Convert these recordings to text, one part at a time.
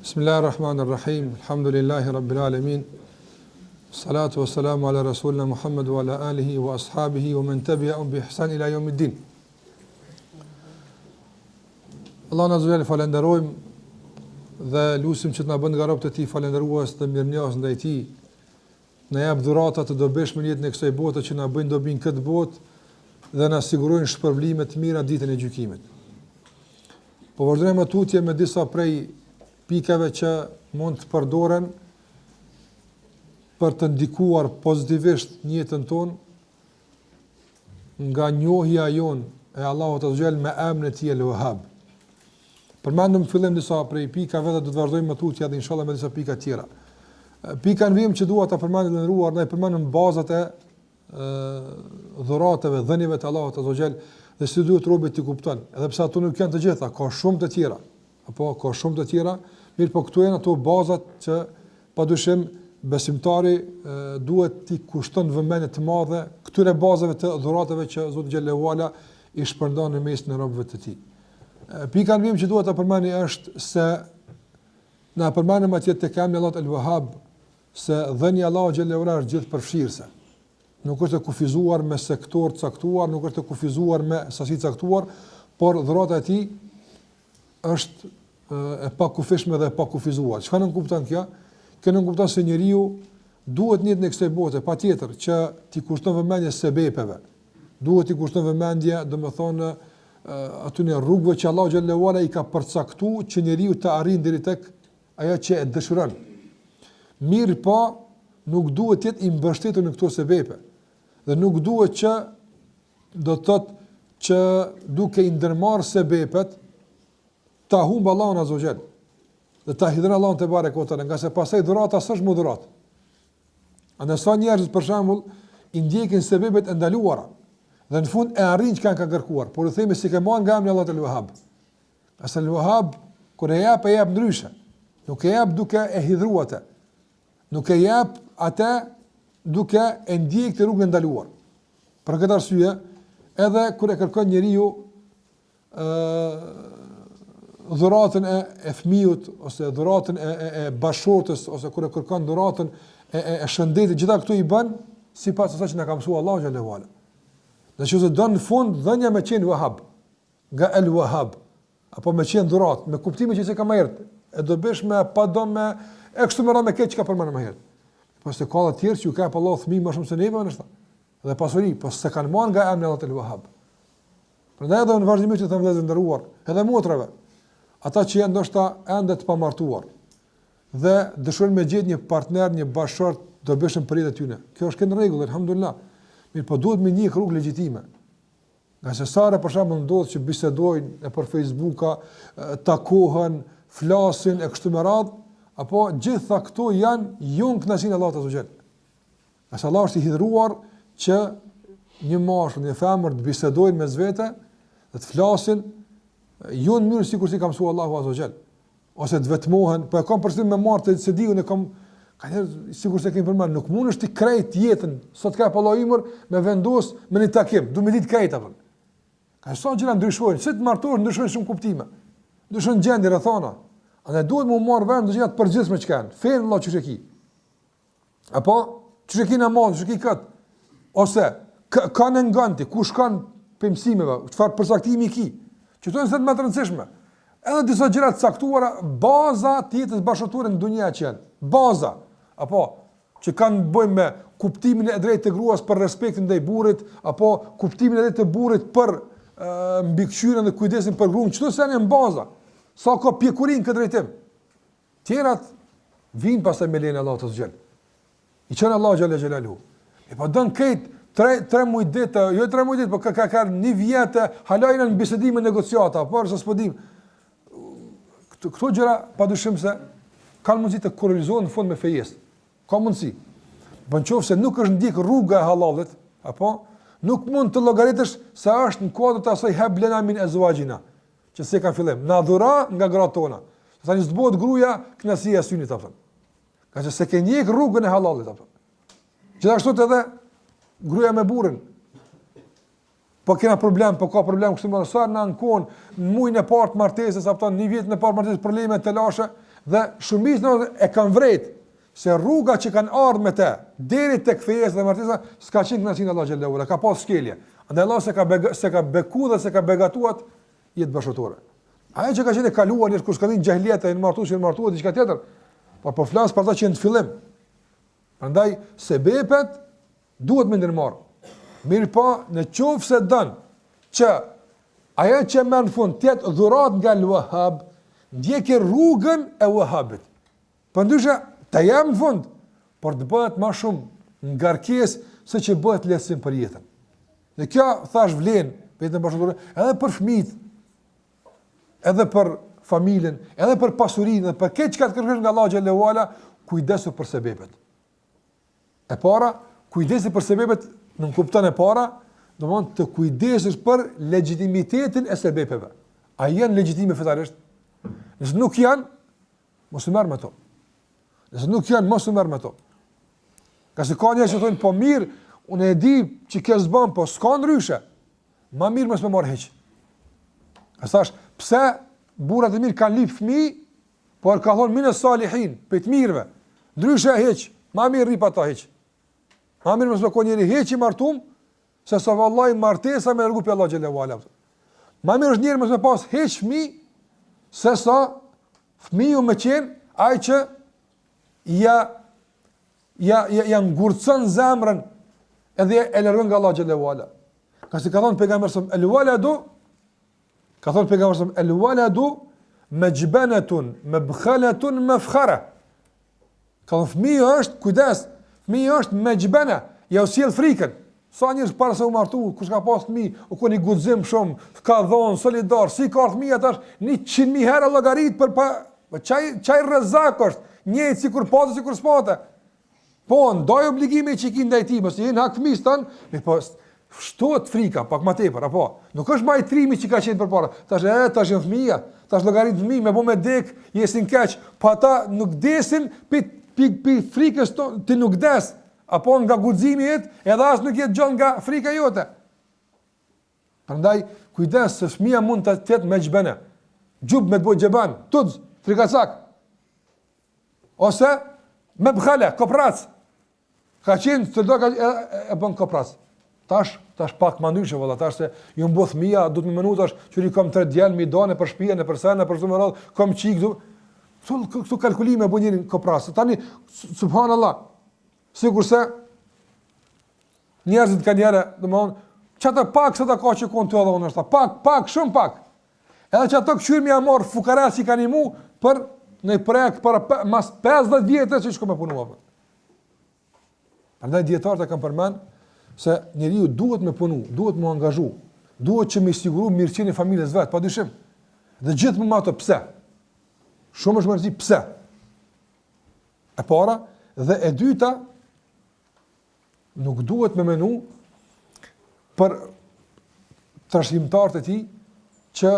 Bismillahirrahmanirrahim. Alhamdulillahi rabbil alamin. Salatu wassalamu ala rasulina Muhammad wa ala alihi wa ashabihi wa man tabi'ahum bi ihsan ila yawmiddin. Allah na zgjidhë falenderojmë dhe lutim që të na bën nga robët e tij falendërues të mirënjohës ndaj tij. Na jap dhurata të dobishme në jetën e kësaj bote që na bëjnë dobi në këtë botë dhe na sigurojnë shpërblime të mira ditën e gjykimit. Po vazhdojmë tutje me disa prej pikave që mund të përdoren për të ndikuar pozitivisht në jetën tonë nga njohja jonë e Allahut Azza Jall me emrin e tij El-Wahhab. Përmendëm fillim disa prej pikave dhe do të vazhdojmë me tutje dhe inshallah me disa pika tjera. Pika në vim që dua ta përmend të ndëruar, ne përmendëm bazat e dhuratave, dhënieve të Allahut Azza Jall dhe si duhet robi të kupton. Edhe pse ato nuk janë të gjitha, ka shumë të tjera. Apo ka shumë të tjera, mirë po këtu janë ato bazat që padyshim besimtari duhet t'i kushton vëmendje të madhe këtyre bazave të dhuratave që Zoti xhallahu ala i shpërndan në mes të robëve të tij. Pika në vim që duhet ta përmendni është se na përmendëm atje tek emri Allahu El-Wahhab se dhënia Allahu xhallahu ala është gjithë përfshirëse. Nuk është e kufizuar me sektor të caktuar, nuk është e kufizuar me sasi të caktuar, por dhurata e tij është e pakufishme dhe e pakufizuar. Çfarë nuk kupton kjo? Kjo nuk kupton se njeriu duhet në jetën e kësaj bote patjetër që t'i kushton vëmendje sebepeve. Duhet t'i kushton vëmendje, domethënë aty në rrugëve që Allahu xhallahu ala i ka përcaktuar që njeriu të arrijë deri tek ajo që e dëshiron. Mirë po, nuk duhet të jetë i mbështetur në këto sebepe. Dhe nuk duhet që do të thotë që duke i ndërmarrë sebepet ta humb Allahun Azza Jall. Dhe ta hidhën Allahun te barekota, nga se pasaj dhurata s'është më dhuratë. Andaj sa njerëz për shembull i ndjekin sebepet e ndaluara dhe në fund e arrin çka ka kërkuar, por u themi si ke marrë nga emri Allahu El-Wahhab. Asa El-Wahhab kur e jap ndryshe. Nuk e jap duke e hidhruar atë. Nuk e jap atë duke e ndjek të rrugën e ndaluar. Për këtë arsye, edhe kur e kërkon njeriu dhuratën e fëmijët ose dhuratën e bashortës ose kur e kërkon dhuratën e shëndetit, gjitha këtu i bën sipas asaj që na ka mësuar Allahu xhallahu ala. Dhe që do në fund dhënia me qenë Wahhab, nga El-Wahhab, apo me qenë dhuratë, me kuptimin që se ka më herët, e do bësh me pa do me e kështu me keq që ka përmendur më herët. Po se ka të tjerë që ju ka pa Allahu fëmijë më shumë se neve nështë. Dhe pasuri, po se kanë marrë nga emri Allahu El-Wahhab. Prandaj edhe në vazhdimisht të them vëllezër nderuar, edhe motrave, ata që janë ndoshta ende të pamartuar dhe dëshirojnë me gjetë një partner, një bashkëshort do bëshëm për jetën e tyre. Kjo është në rregull, alhamdulillah. Mirë, po duhet me një rrugë legjitime. Nga se sara për shembull ndodh që bisedojnë për Facebooka, takohen, flasin e kështu me radhë, apo gjitha këto janë jo në kënaqësinë e Allahut Azza Jall. Asa Allah është i hidhruar që një mashkull, një femër të bisedojnë mes vete, dhe të flasin jo në mënyrë sikur si ka mësuar Allahu Azza Jall, ose të vetmohen, po e kam përshtypjen me marrë se diun e kam ka sikur se kemi përmend, nuk mundesh ti krejt jetën, sot ka pa Allahu imër me vendos me një takim, du me ditë krejt apo. Ka sa gjëra ndryshojnë, si të martohesh ndryshojnë shumë kuptime. Ndryshon gjendje rrethana. Andaj duhet më marr vend gjëra të përgjithshme që kanë. Fen Allah çu sheki. Apo çu sheki namaz, çu sheki kat. Ose kanë nganti, kush kanë pëmsimeve, çfarë përcaktimi i ki. Që to janë më të rëndësishme. Edhe disa gjëra të caktuara, baza të jetës bashkëtorë në dunja që janë. Baza, apo që kanë bëjmë me kuptimin e drejtë të gruas për respektin ndaj burrit, apo kuptimin e drejtë të burrit për mbikëqyrjen dhe kujdesin për gruan, çdo janë në baza. Sa ka pjekurin këtë drejtim. Tjerat vinë pastaj me lejen e Allahut Azza Jall. I çon Allahu xhalla xhelalu. E po don këtë 3 muaj ditë, jo 3 muaj ditë, po ka një vjet halajnë në bisedime negociata, por s'po dim. Këto gjëra padyshim se kanë mundësi të korrelizohen në fund me fejes. Ka mundësi. Po nëse nuk është ndjek rruga e halalit, apo nuk mund të llogaritësh se është në kuadër të asaj hablena min azwajina, që se ka fillim. Na dhura nga gratë tona. Tani s'bëhet gruaja kënaqësia e synit apo. Ka që se ke ndjek rrugën e halalit apo. Gjithashtu edhe gruaja me burrin. Po kena problem, po ka problem kështu më sa në ankon, në muajin e parë të martesës, apo në vitin e parë të martesës probleme të lashe, Dhe shumica e kanë vrejt se rruga që kanë ardhur me te deri tek fejesa dhe martesa s'ka qenë kënaqësinë Allah xhallahu ala, ka pas shkelje. Andaj Allah se ka beku dhe se ka begatuat jetë bashkëtorë. Ajo që ka qenë e kaluar në kur s'kanin xahilieta në martuar diçka tjetër, por po flas për ata që në fillim. Prandaj sebepet duhet me ndërmarr. Mirë po, në qoftë se don që ajo që më në fund tjetë dhurat nga Al-Wahhab, ndjeki rrugën e Wahhabit. Përndryshe ta jam në fund, por të bëhet më shumë ngarkesë se që bëhet lehtësim për jetën. Dhe kjo thash vlen vetëm bashkëtorë, edhe për fëmijët, edhe për familjen, edhe për pasurinë, edhe për këtë çka të kërkosh nga Allahu xhallahu ala, kujdesu për sebepet. E para, kujdesi për sebepet, në kupton e para, domthon të kujdesesh për legitimitetin e sebepeve. A janë legjitime fetarisht? Nëse nuk janë, mos u merr me to. Nëse nuk janë, mos u merr me to. Ka se ka njerëz që thonë po mirë, unë e di që kjo s'bën, po s'ka ndryshe. Ma mirë mos më marr hiç. A thash, pse burrat e mirë kanë lip fëmijë, por ka thonë minë salihin, pe të mirëve. Ndryshe hiç, ma mirë rip ata hiç. Ma mirë mos më ka njëri hiç i martum, se sa vallahi martesa me rregull pe Allah xhelalu ala. Ma mirë është njëri mos më pas hiç fëmijë, se sa fëmiu më qenë ai që ja ngurcon zemrën edhe e lërgën nga Allah xhelalu ala. Ka si ka thonë pejgamberi sa el-waladu majbanatun mabkhalatun mafkhara. Ka thonë fëmiu është kujdes, fëmiu është majbana, ja u sjell frikën. Sa njerëz para se u martu, kush ka pas fëmijë, u koni guxim shumë, ka dhon solidar, si ka fëmijë atash 100.000 herë llogarit për çaj rrezak është, njëjtë sikur patë sikur s'patë. Po, ndaj obligime që ki ndaj tij, mos i jeni hak fëmijës tan, po shtohet frika pak më tepër, apo. Nuk është majtrimi që ka qenë përpara. Tash janë fëmija, tash llogarit fëmijë, me bë me dek, jesin keq, po ata nuk desin pi frikës ti nuk des. Apo nga guximi jet, edhe as nuk jetë gjallë nga frika jote. Prandaj kujdes se fëmia mund të jetë me xhbana. Gjub me të bëj xheban, tuz, frikacak. Ose me bkhale, koprac. Ka qenë të do ka e bën koprac. Tash pak më ndryshe valla, tash se ju mbo fëmia, do të më menutash që i kam 3 djalë mi donë për shtëpinë, për sana, për çdo radh, kam çik këtu kalkulime bën njërin koprac. Tani subhanallahu sigurisë njerëzit kanë njëra, domthon, çata pak sa ta ka që kon të dhon është, pak, shumë pak. Edhe çata këshirmi ja marr fukarasi kanë imu për në projekt para mas 50 vjetë që shko me punua. Prandaj dietarët e kanë përmend se njeriu duhet me punu, duhet me angazhu, duhet që me siguru mirësinë e familjes vet, padyshim. Dhe gjithmonë me ato pse. Shumë është më rëndësi pse. E para dhe e dyta, nuk duhet me menu për trashëgimtarët e tij që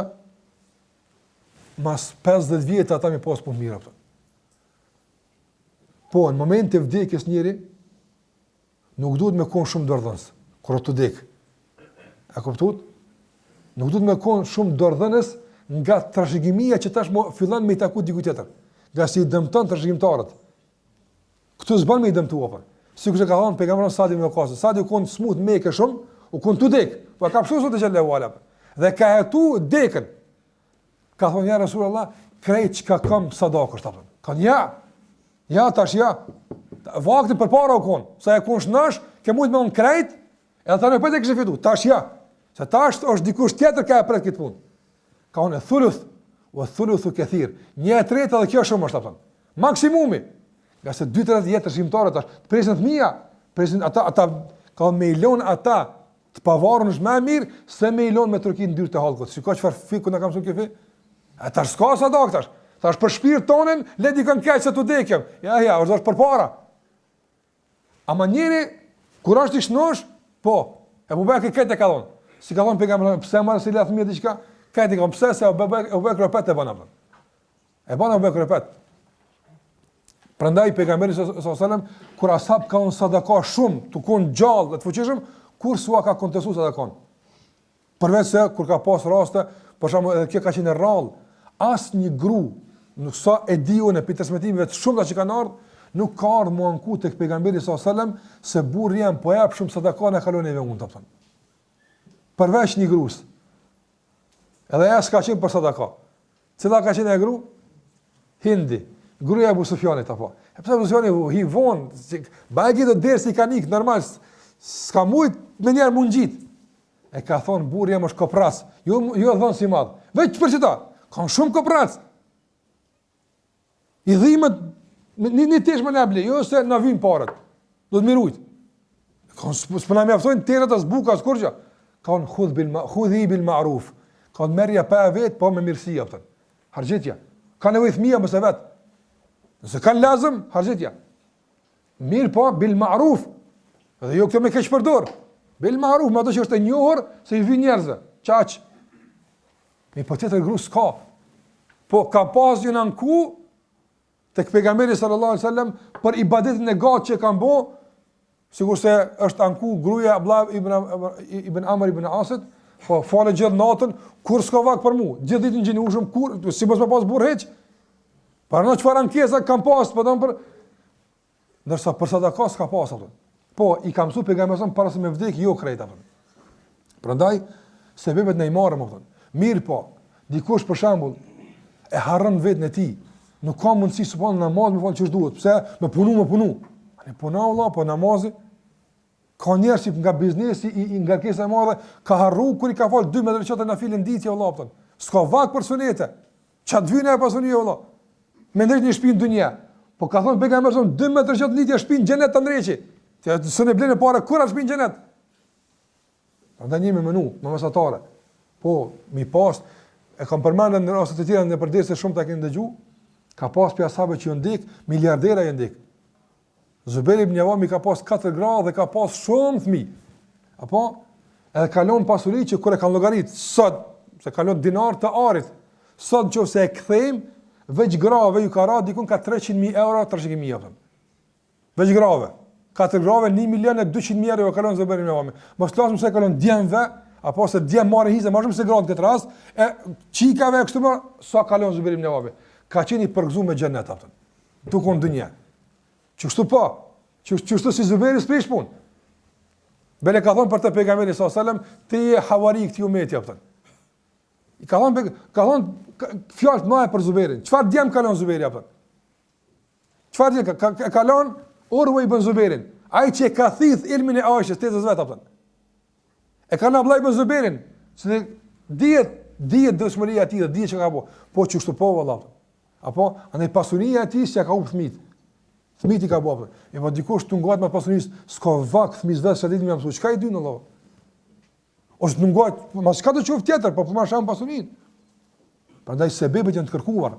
mas 50 vjetë ata mi pas punë mira. Po, në moment të vdekjes njëri, nuk duhet me konë shumë dërdhënës, kur të vdek. E kuptuat? Nuk duhet me konë shumë dërdhënës nga trashëgimia që tash fillon me i taku diku tjetër. Nga si i dëmton trashëgimtarët. Këtu s'bën me i dëmtua për. Sikur që ka thënë pejgamberi Sadi ibn Waqas, Sadi u kon smut mekë shumë, u kon tu dek, po ka psuar Zoti xhallahu ala. Dhe ka hetu dekën. Ka thonë ja Rasulullah, krejt çka kam sadakë është apo. Kan ja tash ja. Vakti përpara u kon, sa e konsh nash, ke mujt me un krejt, edhe tani po të kishë fitu. Tash ja. Se tash është dikush tjetër ka pret këtë punë. Ka unë thuluth, wa thuluthu kathir. 1/3 edhe kjo shumë është apo. Maksimumi. Nga se 2-3 jetë shqimtarët tash, të presin fëmia, presin ata ka me ilon ata të pavarur është më mirë se me ilon me turkin ndyrë të hallkut. Shikoj çfarë fiku na kam thënë këfi. Ata s'ka sa doktash. Tash për shpirt tonin le di kanë keq se tu dekëm. Ja, është përpara. Ama njëri kur është i shnosh, po, e Bubekri këtë e ka thonë. Si ka thonë pejgamberi, pse marrë si la fëmijë diçka? Këtë i ka pse se Bubekri repet e bën apo. E bën Bubekri repet. Prandaj pejgamberi sallallahu alajhi wasallam kur ashab kanë sadaka shumë, tu kon gjallë dhe të fuqishëm, kur s'ua ka kontestuar sadakon. Përveç se kur ka pas raste, për shembull edhe kjo ka qenë rrallë, asnjë gru nuk sa e diu në transmetime të shumta që kanë ardhur, nuk ka ardhur mua anku tek pejgamberi sallallahu alajhi wasallam se burri jam po jap shumë sadaka në kalon e unë ta thon. Përveç një grus. Edhe ja s'ka qenë për sadaka. Cila ka qenë e gru? Hindi. Gruaja e Abu Sufjanit apo. E pse Abu Sufjani hi von, bagi do dersi kanik normal, s'ka mujt me njerë mungjit. E ka thonë burri jam është kopras. Jo dhon si madh. Veç për çita. Kanë shumë kopras. I dhimbët një tesh më nabli, jo se na vin parat. Do të mirujt. Kanë s'po na mjaftojnë terat as buka as kurrë. Kanë khudhi bil ma'ruf. Kanë merja pa vet, po me mirësi aftën. Harxhetja. Ka nevojë fëmia mos e vet. Nëse kanë lazëm, harxhetja. Mirë po bil ma'ruf. Edhe jo këtë me keq përdor. Bil ma'ruf, më ato që është e njohur se i vin njerëzve. Çaq. Mi po tjetër grus ka. Po ka pas një anku tek pejgamberi sallallahu alaihi wasallam për ibadetin e gat që kanë bë, sigurisht se është anku gruaja Abdullah ibn Amr ibn Asit, po falë gjithë natën, kur s'ka vak për mua. Gjithë ditën gjeni ushëm kur, si mos më pas burr hiç. Para në çfarë ankesa kanë pas, po don për ndërsa për sadaka s'ka pas atë. Po i ka mësuar pejgamberi para se me vdek jo krejt atë. Prandaj sebebet ne i marrëm atë. Mirë po, dikush për shembull e harron vetën e tij. Nuk ka mundësi subhan namaz me fal ç'është duhet. Pse? Me punu. Ani puna valla, po namazi. Ka njerëz që nga biznesi i ngarkesa e madhe ka harru kur i ka fal 12 rekate na filën ditë valla thon. S'ka vak për sunete. Ça të vyna e pasuni valla. Me ndërtë një shtëpi në dunja. Po ka thon pejgamberi son 12 rekate ditë shtëpi në xhenet të ndreqi. Ti s'e blen para kur as shtëpi në xhenet. Prandaj një me menu, me mesatare. Po, mi pas e kam përmendur në raste të tjera në përdesë shumë ta keni dëgju. Ka pas pi asabe që ju ndik, miliardera ju ndik. Zubair ibn Awam ka pas 4 gra dhe ka pas shumë fëmijë. Apo edhe kalon pasuri që kur e kanë llogarit sot, se kalon dinar të arit. Sot nëse e kthejm, veç grave ju ka ra dikun ka 300.000 euro, 300.000 euro. Veç grave. 4 grave 1.200.000 euro kalon Zubair ibn Awam. Mos lasim se kalon djemve, apo se djem marrin hizë, më shumë se gratë këtë rast, e çikave kështu më sa kalon Zubair ibn Awam. Ka qenë i përgëzuar me xhenet atë. Tukon dunja. Çështu po. Çështu si Zuberi s'prish punë. Bele ka thonë për të pejgamberin sallallahu alajhi wasallam, ti je havari këtij umeti apo. I ka thonë fjalë të mëdha për Zuberin. Çfarë djem kalon Zuberi apo? Çfarë djem kalon Urwa ibn Zuberin? Ai që ka thith ilmin e Aishës tezës vet apo. E kanë Abdullah ibn Zuberin, se dihet dëshmëria e tij dhe dihet që ka bëu. Po çështu po valla. Apo anë pasunia e tij që ka humb fëmijët. Fëmijët i ka bëu. E po dikush tu ngohet me pasunisë, s'ka vak fëmijës vetë sa ditë më mësu. Çka i dyn Allah? Ose tu ngohet, mos ka të çuf tjetër, po më sham pasuninë. Prandaj sebebet janë të kërkuar.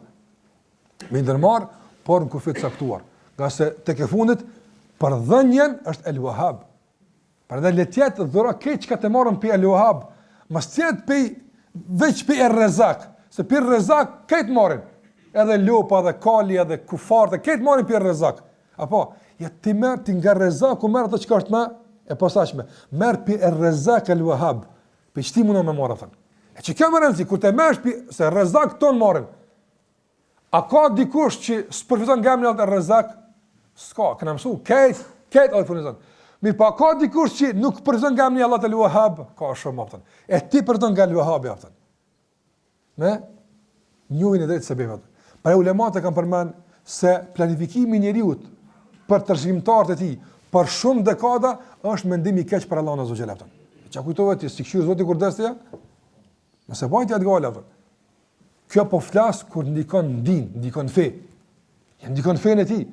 Me ndërmarr, por në kufi të caktuar. Nga se tek e fundit për dhënien është El Wahhab. Prandaj letjet dhura keq ka të marrën pe El Wahhab. Mos tjet pe veç pe Er Rezak, se pe Rezak këtë marrin. Edhe lopa dhe kali edhe kufar dhe këtë marrin pe Rezak. Apo, ja ti merr ti nga Rezaku merr ato çka është më e posaçme. Merr pe Er Rezak El Wahhab. Pe çti mundon me marr atë. E që kjo më rëndësi, kur të mesh se Rezak ton marrin. A ka dikush që s'përfiton nga emri e Rezak? S'ka, këna mësu, këtë alfonizon. Mi pa ka dikush që nuk përfiton nga emri Allah El Wahhab? Ka shumë aftën. E ti përfiton nga El Wahhab aftën. Me njohin e drejtë sebebat. Pra ulemat e kam përmend se planifikimi i njeriut për tërshkrimtarët e tij për shumë dekada është mendim i keq për Allahun azza xhela aftën. Çka kujtove ti si qiu zoti kur destja? Nëse bajti atë gale aftën. Kjo po flas kur ndikon din, ndikon fe. Ja ndikon fen e tij.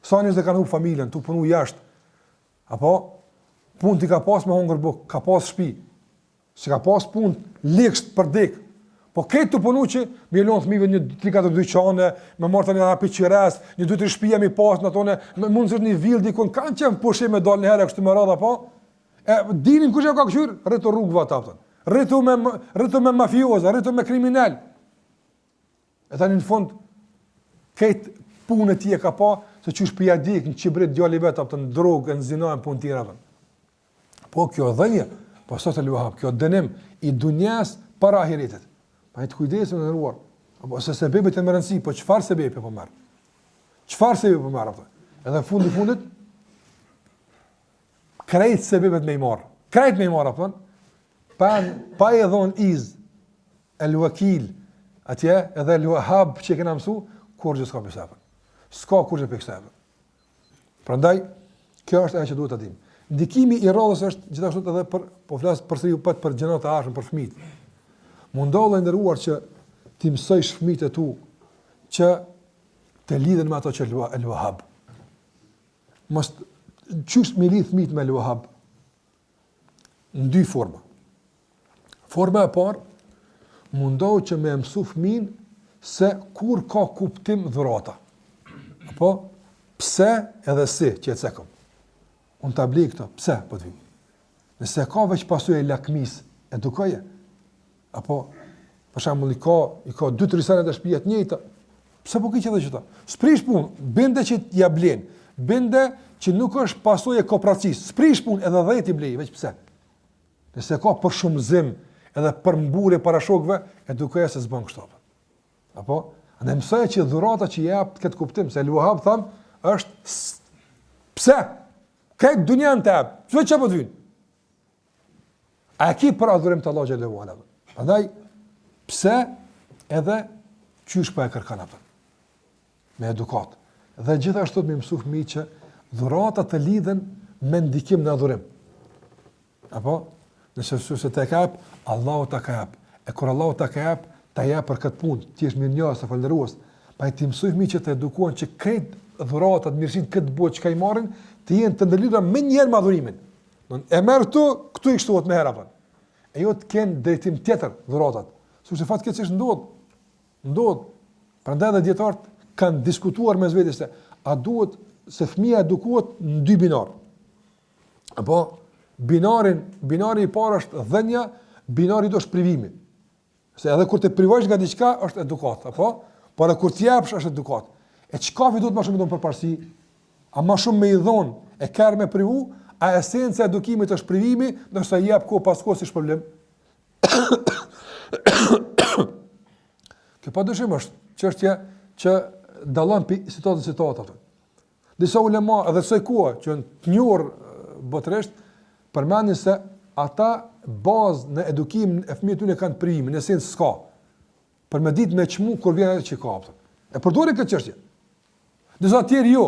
Sa njerëz që kanë humbur familjen, tu punu jashtë. Apo punë ti ka pas me hongër buk, ka pas shtëpi. Se ka pas punë leksh për dek. Po këtë të punu që mi lon fëmijëve një 3-4 dyqane, me marrë një hapi qires, një 2-3 shtëpia mi pas në atone, mund të një vill dikun, kanë qenë pushim me dalë një herë kështu me radha po. E dinin kush e ka këshyr, rritu rrugëve ata aftën. Rritu me mafioza, rritu me kriminal. E tani në fund këtë punë e tij e ka pa se çu shtëpia dik në çibrit djali vet aftën drogë, në zinë, në punë tjera aftën. Po kjo dhënje, po sot e luhap, kjo dënim i dunjas para ahiretit. Pa të kujdesim në ruar. Apo se sebebet e më rëndësi, po çfarë sebebi po merr? Çfarë sebebi po merr ato? Edhe fundit krejt sebebet me i marr. Krejt me i marr apo? Pa e dhon iz el wakil atje edhe el wahab që kena mësu kur gjë s'ka pësapë. S'ka kur gjë pësapë. Prandaj kjo është ajo që duhet ta dim. Ndikimi i rrodhës është gjithashtu edhe po flas përsëri për gjërat e arshme për fëmijët. Mundollë ndëruar që ti mësojsh fëmijët e tu që të lidhen me ato që el wahab. Mos çysh me lidh fëmijët me el wahab. Në dy forma. Forma e parë, mundohu që me mësu fëmin se kur ka kuptim dhurata. Apo, pse edhe si që e cekëm. Unë të abli këto, pse, po të vim. Nëse ka veç pasu e lakmis, edukoje. Apo, për shembull i ka 2-3 senet e shpijet njëjta, pse po ki që dhe qëta? Sprish pun, binde që ja blen, binde që nuk është pasu e kooperacis, sprish pun edhe 10 i blej, veç pse. Nëse ka për shumëzim, edhe për mburje para shokëve, edukoja se s'bën kështu. Apo, ne mësoj që dhurata që jap këtë kuptim, se el-Wahab tham është pse? Këtë dunjan të jap, çfarë po vjen? A ki për adhurim të Allah xhallahu ala. Prandaj pse edhe çysh po e kërkon atë? Me edukat. Dhe gjithashtu më mësoj fëmijë që dhurata të lidhen me ndikim në adhurim. Apo nëse se të kap, Allahu ta kap. E kur Allahu ta kap, ta jap për këtë punë, ti je mirënjohës, falënderues. Pa i mësoj fëmijë që të edukohen që këtë dhuratat, mirësinë këtë botë që ka i marrin, të jenë të ndërlidhura më njëherë me adhurimin. E merr këtu i shtohet më herë apo. E jo të kenë drejtim tjetër dhuratat. Sepse fatkeqësisht ndodh. Prandaj edhe dietarët kanë diskutuar mes vetes se a duhet se fëmia edukohet në dy binar. Apo binari i parë është dhënia, binari i dytë është privimi. Se edhe kur të privosh nga diçka është edukat, apo? Por kur të japsh është edukat. E çka duhet më shumë të dhon përparësi? A më shumë me i dhon e kërë me privu, a esenca e edukimit është privimi, ndërsa i jap kohë pas kohë si problem. Kjo padyshim është çështje që dallon pi situatë. Disa ulema edhe kësaj kohe që janë të njohur botërisht përmendin se ata bazë në edukim e fëmijët tyre kanë privimin, në esencë s'ka. Për me ditë me çmu kur vjen ajo që ka. E përdorin këtë çështje. Disa tjerë jo.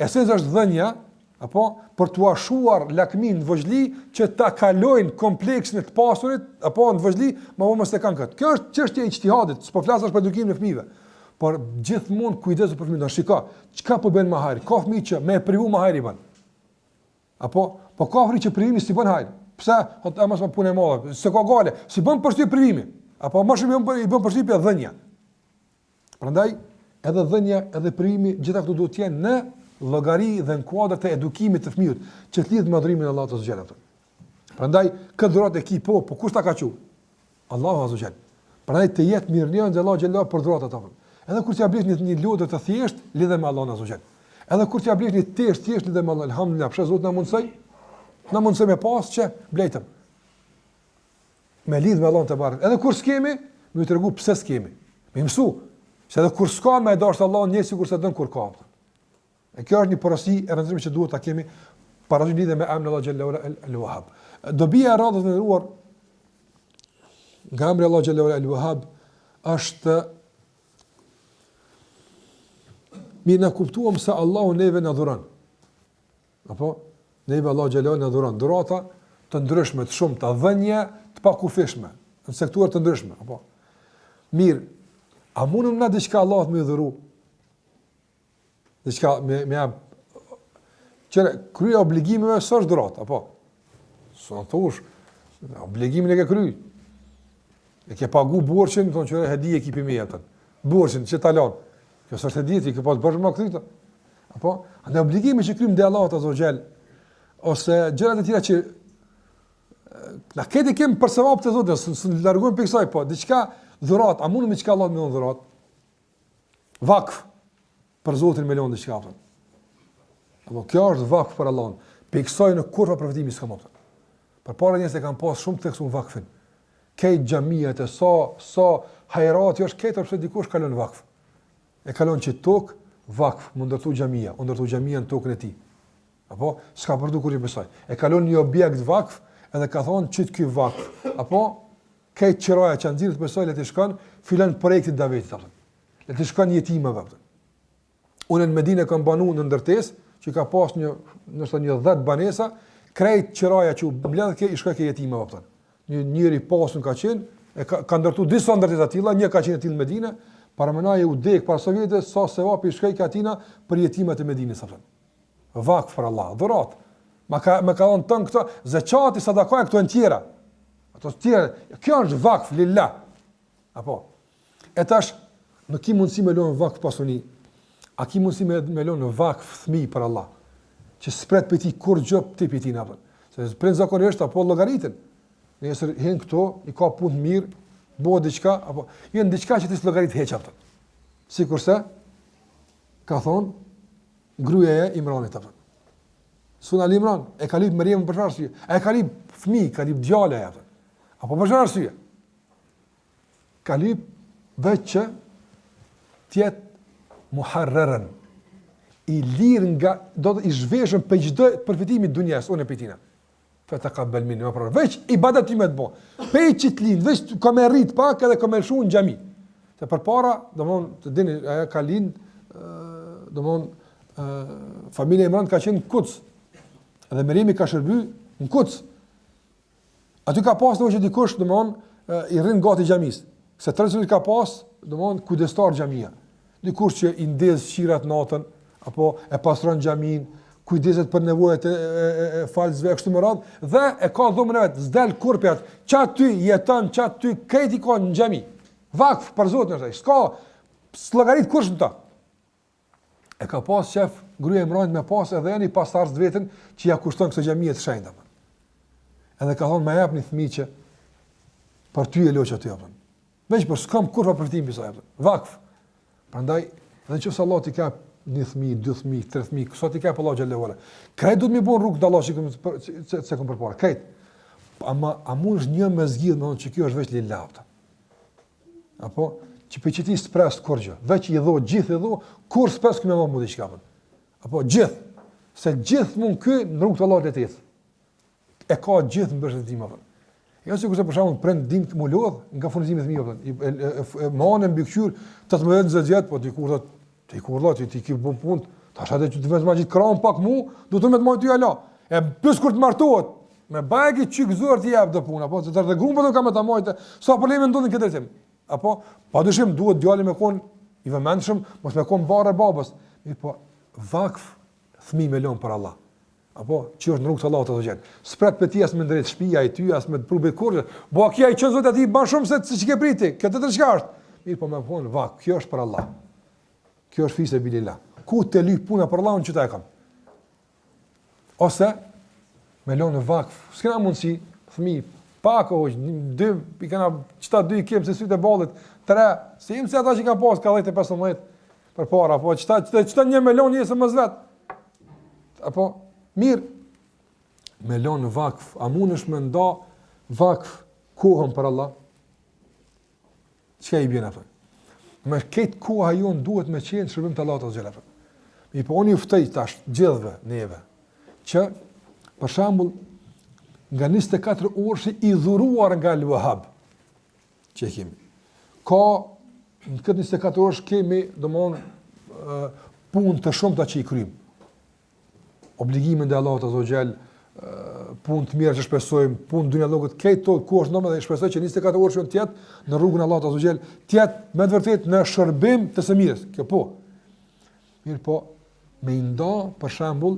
Esenca është dhënia, apo për t'u ashuar lakmin në vëzhli që ta kalojnë kompleksin e të pasurit, apo në vëzhli, më vonë mos e kanë këtë. Kjo është çështje e ijtihadit, s'po flasash për edukimin e fëmijëve. Por gjithmonë kujdesu për fëmijët. Shiko, çka po bën më hajër? Ka fëmijë që me privu më hajër i bën. Apo po ka fëmijë që privimi si bën hajër. Pse? Thotë mos më punë madhe. Se ka gale, si bën përshtyp privimi. Apo më shumë i bën përshtypje dhënia. Prandaj edhe dhënia edhe privimi gjitha këto duhet të jenë në llogari dhe në kuadrat e edukimit të fëmijët, që të lidhet me adhurimin e Allahut azza xal. Prandaj këtë dhurat e ki po kush ta ka qiu? Allahu azza xal. Prandaj të jetë mirënjohës dhe Allahu xhallahu për dhurat ato. Edhe kur t'ia blish një lutje të thjesht, lidhe me Allahun azza xal. Edhe kur t'ia blish një thjesht lidhe me Allahun, alhamdulillah, pse Zoti na mundsoj me pas që blejtëm. Me lidh me Allahun te barë. Edhe kur s'kemi, më tregu pse s'kemi. Me mësu, se edhe kur s'ka më dash Allahun një sikur se don kur ka. E kjo është një porosi e rëndësishme që duhet ta kemi para lidhje me emrin Allah xhallahu al-Wahhab. Dobia e radhës në ruar nga emri Allah xhallahu al-Wahhab është mi na kuptuam se Allahu neve na dhuron. Apo neve Allah xhallahu na dhuron dhurata të ndryshme, të shumta, dhënie të pakufishme në sektorë të ndryshme, apo. Mirë, a mundum na diçka Allah të më dhuru? Diçka me çera krye obligimeve s'është dhurat, apo. Sa thosh, obligimin e ke kry. E ke pagu borxhin, thonë që hedi ekipi me atë. Borxhin që ta lën. Kjo s'është hedi, ti ke pas bësh më këtë. Apo, andaj obligimi që krym te Allahu azza xal ose gjërat e tjera që na këtë kem për sevap të Zotit, s'u largojmë pikë kësaj, po diçka dhurat, a mundem diçka Allah më dhurat? Vakf për Zotin me lëndë diçka apo. Apo kjo është vakf për Allahun. Pikë kësaj në kurrë profetimi s'ka më. Përpara njerëzit kanë pas shumë tek vakfin. Kejt xhamiat e sa hajrati është ketër pse dikush kalon vakf. E kalon që tokë vakf, mund ndërtu xhamia, ndërtu xhamia në tokën e tij. Apo s'ka për dukur i besoj. E kalon një objekt vakf, edhe ka thonë çit ky vakf. Apo kejt qiraja që nxirret besoj le të shkon filan projektit Davidit apo. Le të shkon jetimave apo. Unë në Medinë kam banuar në ndërtesë që ka pas një 10 banesa, krejt qiraja që u mbledh ke i shkoi ke jetimave apo. Njëri pasun ka qenë, ka ndërtu disa ndërtesa të tilla, një ka qenë në Medinë, para mënaje u dek para sovjetëve sa sevap i shkoi katina për jetimet e Medinës apo. Vakf për Allah, dhurat. Me ka dhënë tën këto, zakati, sadakaja këto janë tjera. Ato të tjera, kjo është vakf lillah. Apo. E tash, nuk ki mundësi me lënë vakf pasuni. A ki mundësi me lënë vakf fëmijë për Allah. Që s'pret për ti kur gjë ti për ti apo. Se prind zakonisht apo llogaritën. Nëse hen këto, i ka punë mirë, bëhet diçka apo janë diçka që ti llogarit heq ato. Sikurse ka thonë gruaja e Imranit apo. Suna Imran e ka lip Mariam për çfarë? E ka lip fëmijë, ka lip djalë apo. Apo për çfarë? Ka lip veç që tjetë muharreren, i lirë nga, do të i zhveshën për çdo përfitimi të dunjas, unë e pëjtina. Fataqabbal minni, më përra. Veç i badet ty me të bo. Pej që të linë, veç ka me rrit pak edhe ka me lëshu në gjami. Se për para, do mon, të dini, aja ka linë, do mon, familja Imran ka qenë në Kuc, edhe Merimi ka shërby në Kuc. Aty ka pas në që dikush, do mon, i rrinë gati gjamis. Se tradicionalisht ka pas, do mon, kujdestar gjamia. Dikush që i ndezë qirat natën, apo e pastron xhamin, kujdeset për nevojat e falësve kështu me radhë, dhe e ka dhomën e vet, s'del kurpjat, çat ty jeton, çat ty kreti ka në xhami. Vakf për Zotin është ai. S'ka s'llogarit kush në ta. E ka pas shef gruaja Imranit me pas edhe një pasardhës vetën që ja kushton kësaj xhamie të shenjtë. Edhe ka thonë më japni fëmijë që për ty e loç aty apo. Veç për s'kam kurrë përfitim mbi sa. Vakf. Prandaj, edhe nëse Allah t'i ka 1 fëmijë, 2 fëmijë, 3 fëmijë, sa t'i ka për Allah xhallahu ala. Krejt duhet më bën rrugë dallashi se kom përpara. Krejt. Ama a mund një me zgjidh, domethënë që kjo është veç lillah. Apo që për që ti s'pres kur gjë. Veç i dho, gjithë i dho, kur s'pres këmë më mu diçka. Apo gjithë. Se gjithë mund ky në rrugë të Allahut le të jetë. E ka gjithë në mbështetim apo. Jo sikur se për shembull prend dim të mulodh nga furnizimi i fëmijëve. Manë mbi qyr 18-20 vjet, po dikur thotë ti kur vllai ti ke bën punë, tash atë që të vetëm gjithë kram pak mu, do të më të marr ty ala. E plus kur të martohet, me bajë çik zor ti jap do punë, apo se të grumbë do kam ta mojtë. Sa probleme ndodhin këtë drejtim. Apo padyshim duhet djali me kon i vëmendshëm, mos me kon barë babës. Po vakf fëmijë me lon për Allah. Apo që është në rrugë të Allahut ato gjë. S'pret për ti as me drejt shtëpia e ty, as me prubë kurrë. Po kia i çon zot aty ban shumë se ç'ke priti. Këtë të çka është. Mirë, po më thon vakf, kjo është për Allah. Kjo është fisë bilillah. Ku të lyp puna për Allahun që ta e kam. Ose me lonë vakf. S'kena mundsi fëmijë pak oj 2 i kanë çta 2 kem se sytë ballit 3 si im se ata që kanë pas ka 10-15 përpara apo çta 1 milion jesë më vet. Apo mirë me lonë vakf, a mundesh me nda vakf kohën për Allah? Çka i bën atë? Me këtë koha jonë duhet me qenë shërbim të Allahut azza wajalla. Mi po unë juftoj tash gjithëve neve që për shembull nga 24 orë i dhuruar nga Al-Wahhab që kemi. Ka në këtë 24 orë kemi domthonë punë të shumta që i kryjm. Obligimin dhe Allahut azza wajalla, punë të mira që shpresojmë, punë dunjallogët, këto ku është ndonë dhe shpresoj që 24 orë që të jetë në rrugën e Allahut azza wajalla, të jetë me të vërtetë në shërbim të së mirës. Kjo po. Mirë po, me i nda për shembull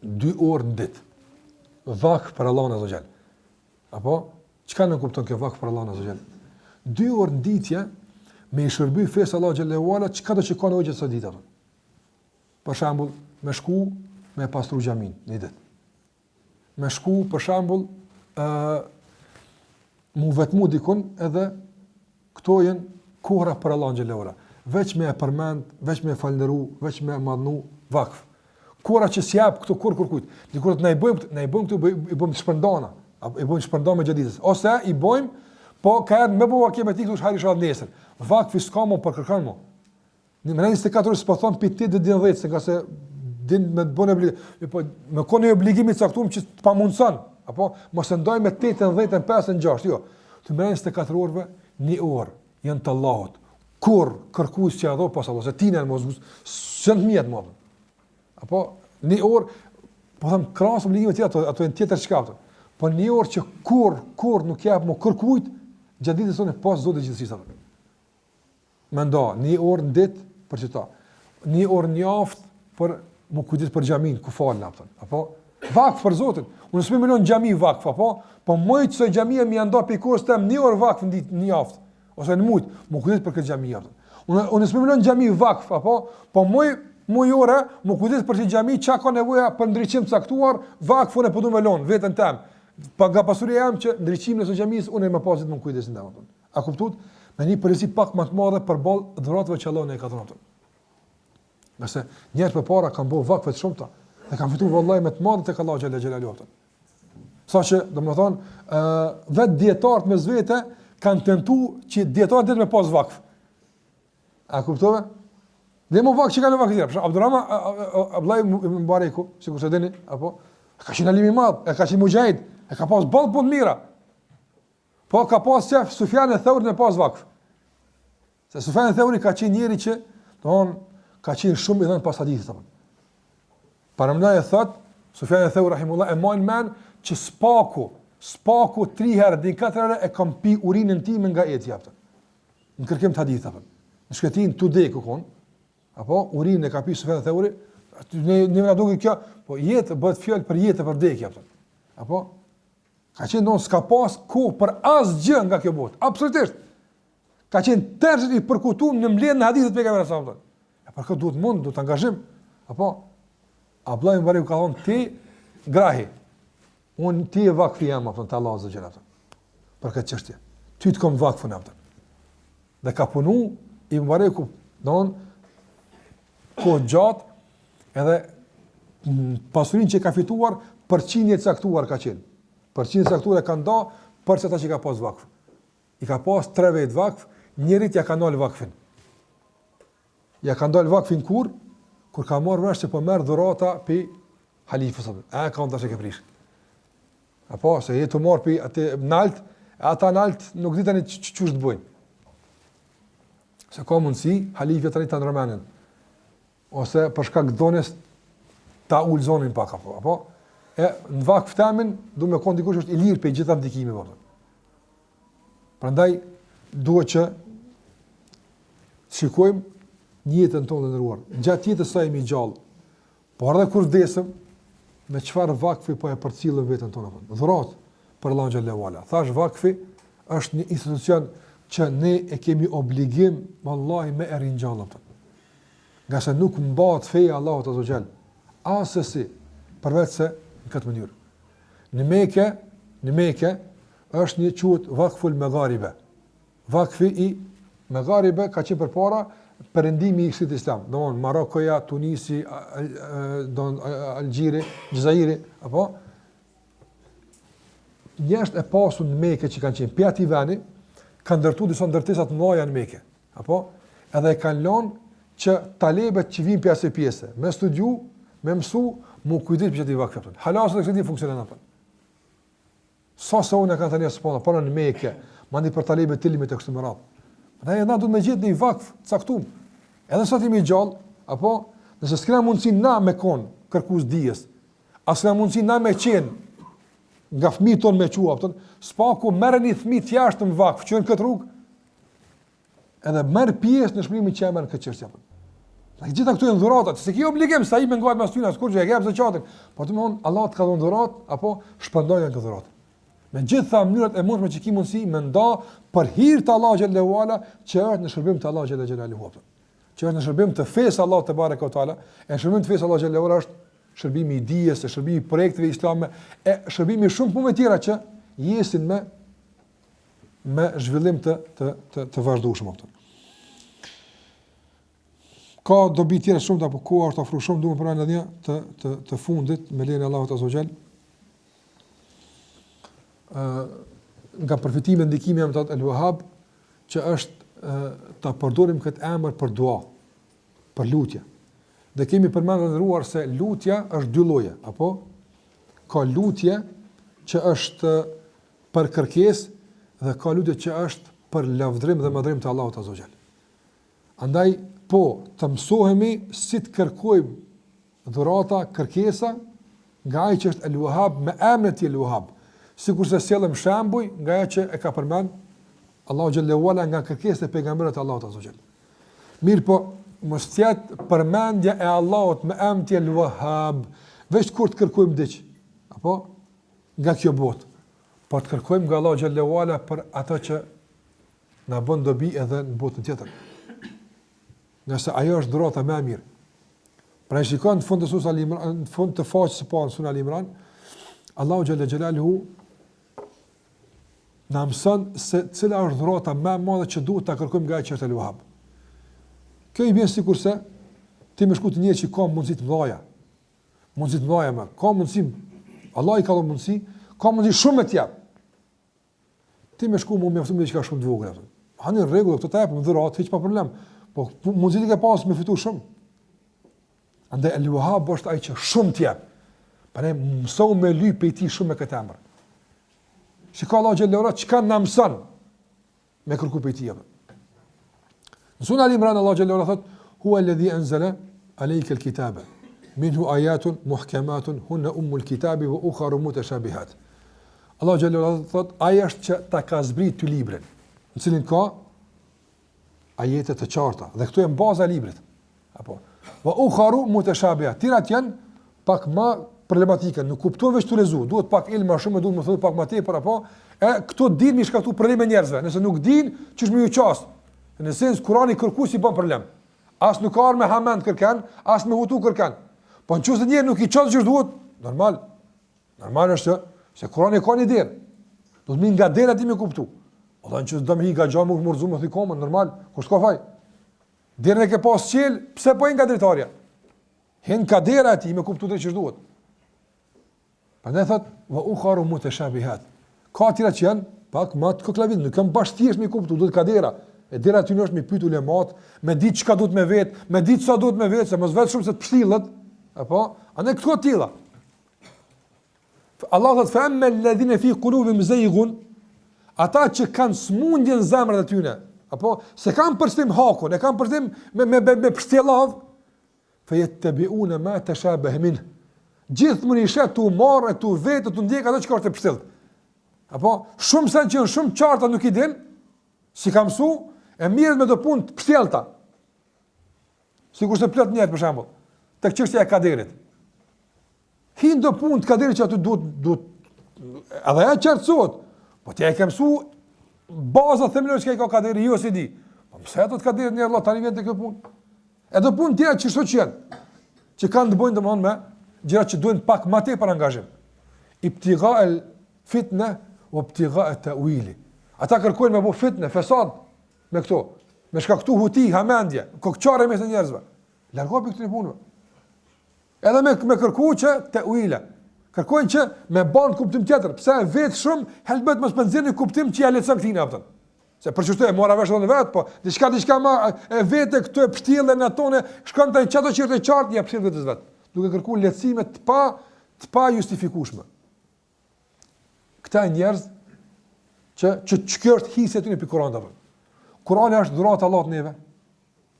2 orë në ditë. Vakf për Allahun azza wajalla. Apo çka nuk kupton kjo vakf për Allahun azza wajalla? 2 orë në ditë me i shërby fesë Allahu xhallahu ala, çka do të shikon ojë së ditë. Për shembull, me shku me pastru xhamin në ditë. Me shku, për shembull, mu vetmu dikun edhe këto jenë kohra për Allah në gjellera. Veç me e përmend, veç me e falënderu, veç me e madhnu, vakf. Kohra që s'jap këto kur kujt. Dikur të na i bëjmë këtu, i bëjmë të shpërndana. i bojmë shpërndam me xhaditës, ose i bojmë, po ka erdhë me bova keme ti kush hajri shohat nesër. Vakfi s'ka më për kërkan më. Në 24 orë s'po thon pitit dhe din 10 se ka se din me të bënë obligim, po me kone obligimi të caktuar që të pamundson, apo mos e ndoj me 8, 10, 5, 6, jo. Të më 24 orëve, 1 orë janë të Allahut. Kur kërkues që adho pas Allah, se ti në mos s'janë mjet më. Apo 1 orë, po them krahas obligime të tjera, ato janë tjetër çka ato. Po 1 orë që kur nuk jap më kërkujt, gjatë ditës sonë pas Zotit gjithësisë. Mendo, 1 orë në ditë për çita. 1 orë në javë për më kujdes për xhamin ku fal na thon. Apo vakf për Zotin. Unë s'më milion xhami vakf, apo po më të xhamia më ndo pikos tem 1 orë vakf në ditë në javë ose në muaj, më kujdes për këtë xhami apo. Unë s'më milion xhami vakf, apo po më orë më kujdes për këtë xhami çka ka nevoja për ndriçim të caktuar, vakfun e po du më lon veten tem. Pa nga pasuria jam që ndriçimin e së xhamisë unë më pasit më kujdesin ndaj atë. A kuptuat? Me një përgjegjësi pak më të madhe për ballë dhuratave që Allah ne ka dhënë. Nëse njerëz përpara kanë bërë vakfe të shumta, dhe kanë fituar vallahi me të madhe tek Allahu xhalla xhelalu. Saqë, domethënë, vetë dietarët me zvete kanë tentuar që dietarët të me pas vakf. A kuptove? Dhe më vakf që kanë vakf tjetër. Për shembull, Abdulrahman Abdullah Mubaraku, sikur se dini, apo ka qenë alim i madh, ka qenë mujahid, ka pas ballë punë mira. Po ka pas shef Sufjan e-Thauri me pas vakf. Se Sufjan e-Thauri ka qenë njëri që, domthon, ka qenë shumë i dhënë pas hadithit apo. Paramendoj e thot Sufjan e-Thauri rahimullah e mojnë men që spaku 3 herë dhe 4 herë e kam pi urinën time nga etja apo. Në kërkim të hadithit apo. Në shkëtin tu deku kon, apo urinën e ka pi Sufjan e-Thauri, ne na duket kjo, po jetë bëhet fjalë për jetë për vdekje apo. Apo ka qenë don s'ka pas kohë për asgjë nga kjo botë. Absolutisht. Ka qenë tërësisht i përkutuar në mbledhjen e hadithit të pejgamberit sallallahu alajhi wasallam. Ja për këtë duhet angazhim. Apo Abdullah ibn ka thonë ti grahi. Unë ti e vakfi jam apo te Allahu xhallahu xhallahu. Për këtë çështje. Ty të kom vakfun apo. Dhe ka punu i Mubaraku don ko gjatë edhe pasurinë që ka fituar përqindje të caktuar ka qenë. Përqindje të caktuar e ka nda për çata që ka pas vakf. I ka pas 3 vet vakf, njërit ja ka ndal vakfin. Ja ka ndal vakfin kur ka marrë vesh se po merr dhurata pe halifës. A ka nda se ke prish. Apo se jetë marr pe atë nalt, ata nalt nuk di tani ç'është të bëjnë. Se ka mundsi halifja tani ta ndërmenin. Ose për shkak dhonës ta ul zonin pak apo në vakf temin do me kon dikush është i lirë pe gjitha ndikime vota. Prandaj duhet që shikojmë jetën tonë të ndëruar. Gjatë jetës së jemi gjallë. Por edhe kur vdesim, me çfarë vakfi po e përcjellëm veten tonë apo? Dhurat për Allahu xhallahu ala. Thash vakfi është një institucion që ne e kemi obligim vallahi me e ringjallë atë. Nga se nuk mbahet feja Allahut azza xhall. Asesi përveç se në këtë mënyrë. Në Mekë është një quhet vakful Magharibe. Vakfi i Magharibe ka qenë përpara perëndimi i Islamit Islam. Domthon Marokoja, Tunisi, Algjiri, Jazairi, apo jashtë e pasur në Mekë që kanë qenë pjati vani, kanë ndërtuar disa ndërtesa të mëdha në Mekë. Apo edhe e kanë lënë që talebët që vinë pjesë me studiu, me mësu, mu kujdes për që t'i vakfetun. Halasët e këtë një funksionen apën. Sa unë e kanë të një spana, para në Mekë, mandi për talebët të limit e kështë më ratë. Dhe na duhet me gjithë një vakf caktum. Edhe sa t'imi gjallë, apo, nëse s'kena mundësi na me konë kërkus dijes, as s'kena mundësi na me qenë nga fëmijët tonë me qua, s'paku merë një fëmijë t'jashtë në vakf, që në këtë rrugë, edhe merë pjesë në shmërimin që e merë në këtë qështja. Gjitha këtu janë dhuratat, se ki obligim sa i me ngajt mas tyna, s'kur që e kebë zakatin, por të më thonë, Allah të ka dhënë dhurat, apo shpëndojnë këtë dhurat. Me gjitha mënyrat e mundshme që ki mundësi me nda për hir të Allah xhallahu ala, që është në shërbim të Allah xhallahu ala. Që është në shërbim të fesë Allah te bareka o taala, e shërbim të fesë Allah xhallahu ala është shërbimi i dijes, shërbimi i projekteve islame, e shërbimi shumë punë tjera që jesin me zhvillim të vazhdueshëm ato. Ka dobi tjera shumë apo koha është ofruar shumë, duhet pranë ndonjë të fundit me lejen e Allahut azza xal. nga përfitimi e ndikimi jam thot El-Wahhab, që është ta përdorim këtë emër për dua, për lutje. Dhe kemi përmendur ndëruar se lutja është dy lloje, apo ka lutje që është për kërkesë dhe ka lutje që është për lavdrim dhe madhrim të Allahut Azza wa Jall. Andaj po të mësohemi si të kërkojmë dhurata, kërkesa nga ai që është El-Wahhab me emrin e tij El-Wahhab. Sikurse sjellëm shembuj nga ajo që e ka përmend Allahu xhallahu ala nga kërkesat e pejgamberit të Allahut Azza wa Jall. Mirë po, mos tjetë përmendja e Allahut me emrin e El-Wahhab, veç kur të kërkojmë diç, apo nga kjo botë. Po të kërkojmë nga Allahu xhallahu ala për ato që na bën dobi edhe në botën tjetër. Nga se ajo është dhurata më e mirë. Pra shikon në fund të surës Al-Imran, në fund të faqes së parë surës Al-Imran, Allahu xhallahu xhelaluhu na mëson se cila është dhurata më e madhe që duhet ta kërkojmë nga ai që është El-Wahhab. Kjo i bën sikurse ti më shkut një që ka mundësi të mëdha. Mundësi të mëdha më. Ka mundësi. Allah i ka dhënë mundësi, ka mundësi shumë të jap. Ti më shku më mjafton me diçka shumë të vogël. Hani rregull, këto ta japim dhuratë, hiç pa problem. Po mundësi të pas me fitu shumë. Andaj El-Wahhab është ai që shumë të jap. Pra ne mësoj me lyp pe ti shumë me këtë emër. Shikoj Allah xhallahu ala çka na mëson me kërku pe ti. Në surën Al-Imran Allah xhallahu ala thot: "Huwa alladhi anzala alayka al-kitaba minhu ayatun muhkamatun hunna ummul kitabi wa ukhra mutashabihat." Allah xhallahu ala thot: "Ai është që ta ka zbrit ty librin, në cilin ka ajete të qarta dhe këtu janë baza e librit." Apo wa ukhra mutashabihat. Tirat janë pak më problematike, nuk kupton veç të lezu, duhet pak ilm më shumë, duhet më thotë pak më tepër apo këto din mi shkaktu probleme njerëzve. Nëse nuk din, ç'ish më ju qas. Në sens Kurani kërkues i bën problem. As nuk ka me hamend kërkan, as me hutu kërkan. Po nëse njëri nuk i çon ç'është duhet, normal. Normal është se Kurani ka një derë. Do të më nga dera ti më kuptu. Olla nëse do më hi gaxha më murzu më thikoma, normal, kur s'ka faj. Derën e ke pas qel, pse po i nga dritarja? Hen ka dera ti më kuptu të ç'është duhet. Prandaj thot wa ukhra mutashabihat. Ka tira që janë pak më të koklavit, nuk kanë bash thjesht me kuptu, duhet ka dera. E dera ty është me pyet ulemat, me ditë çka duhet me vet, me ditë sa duhet me vet, se mos vetë shumë se të pështillet, apo anë këto të tilla. Allah thot fa amma alladhina fi qulubihim zayghun, ata që kanë smundje në zemrat e tyre, apo se kanë përstim hakun, e kanë përstim me pështjellav, fa yattabi'una ma tashabaha minhu. Gjithmonë i shet tu marrë tu vetë tu ndjek ato që ka të pështillt. Apo shumë sa që janë shumë qarta nuk i din, si ka mësu, e mirët me do punë të pështjellta. Sikur se plot njerëz për shembull, tek çështja e kaderit. Hin do punë të kaderit që aty duhet edhe ajo qartësohet. Po ti e ke mësu baza themelore që ka kaderi, jo si di. Po pse ato të kaderit në Allah tani vjen te kjo punë? Edhe punë tjera që shoqën, që kanë të bëjnë domthonë me gjëra që duhen pak më tepër angazhim. Ibtigha al-fitna wa ibtigha at-ta'wili. Ata kërkojnë me bu fitnë, fesad me këto, me shkaktu huti, hamendje, kokçare mes njerëzve. Largo pikë të punëve. Edhe me kërku që ta'wila. Kërkojnë që me bën kuptim tjetër, pse vetë shumë helbet mos nxjerrni kuptim që ja lecën këtij naftën. Se për çështë e mora vesh edhe vet, po diçka më e vetë këtu e pështjellën atone, shkon te çato që është e qartë, ja pështjell vetes vet. Duke kërkuar lehtësime të pa justifikueshme. Këta njerëz që kjo është hisja ty në Kur'an apo. Kur'ani është dhuratë Allahut neve.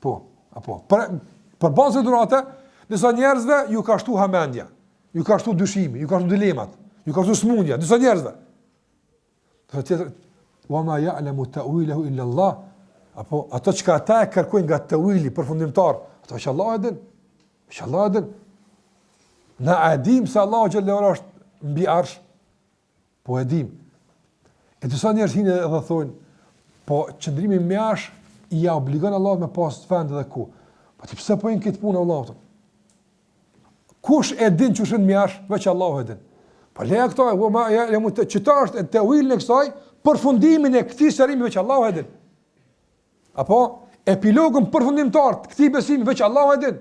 Po, apo. Për bazë dhuratë, disa njerëzve ju ka shtu hamendja, ju ka shtu dyshimi, ju ka shtu dilemat, ju ka shtu smundja, disa njerëzve. Tjetër, wa ma ya'lamu ta'wilahu illa Allah. Apo ato që ata e kërkojnë nga ta'wili përfundimtar, ato që Allah e din. Që Allah e din. Na adim se Allahu xhallahu ala është mbi arsh. Po e dim. E disa njerëz hinë edhe thonë, po qëndrimi mbi arsh i ja obligon Allahu me pas vend edhe ku. Po ti pse po in këtë punë Allahut? Kush e din çu shën mbi arsh, veç Allahu e din. Po leja këto, ja mund të çitosh te uil në kësaj, përfundimin e këtij shërimi veç Allahu e din. Apo epilogun përfundimtar të këtij besimi veç Allahu e din.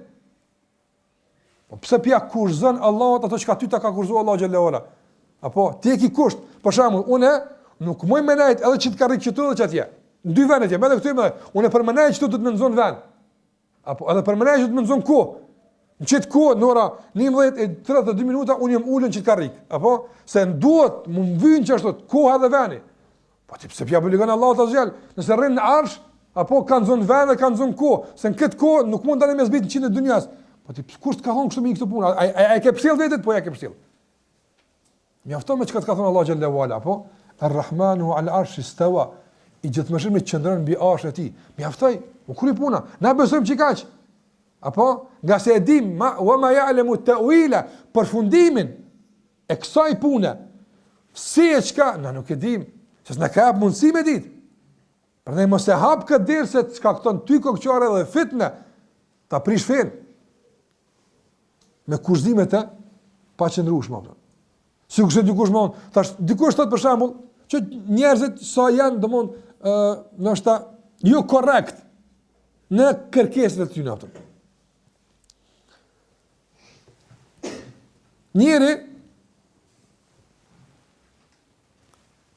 Po pse pia kurzon Allahut ato që ty ta ka kurzuar Allahu xhallahu ala? Apo ti e ke kusht. Për shembull, unë nuk moj më nejt edhe që të karrik këtu edhe çatje. Në dy vende që, edhe këtu më. Unë për më nejt këtu do të më nxon vend. Apo edhe për më nejt do të më nxon ku. Në çet ku në ora 11:32 minuta unë jam ulën që të karrik. Apo se duhet më vjen çashtu koha dhe vendi. Po ti pse pja obligon Allahu ta zgjal. Nëse rrin në arsh, apo kanë zonë vend, kanë zonë ku. Se në këtë kohë nuk mund tani me zbrit në qinë të dunjas. Po ti kush të ka thonë kështu me këtë punë? Ai ke psill vetet, po ja ke psill. Mjafton me çka të ka thonë Allahu xhallahu ala, apo Ar-Rahmanu 'ala al-'arshi istawa. I gjithëmshëm me qëndron mbi arshën e tij. Mjaftoi, u kry puna. Na besojmë që kaq. Apo nga se e dim wa ma ya'lamu ta'wila, përfundimin e kësaj pune. Si e çka, na nuk e dim, se s'na ka hap mundësi me ditë. Prandaj mos e hap këtë derë se çka këton ty kokçare dhe fitnë ta prish fen. Me kurzimet e pa qëndrueshme apo. Si kush dikush më tash dikush thot për shembull që njerëzit sa janë domthon ndoshta jo korrekt në kërkesat e tyre ato. Njëri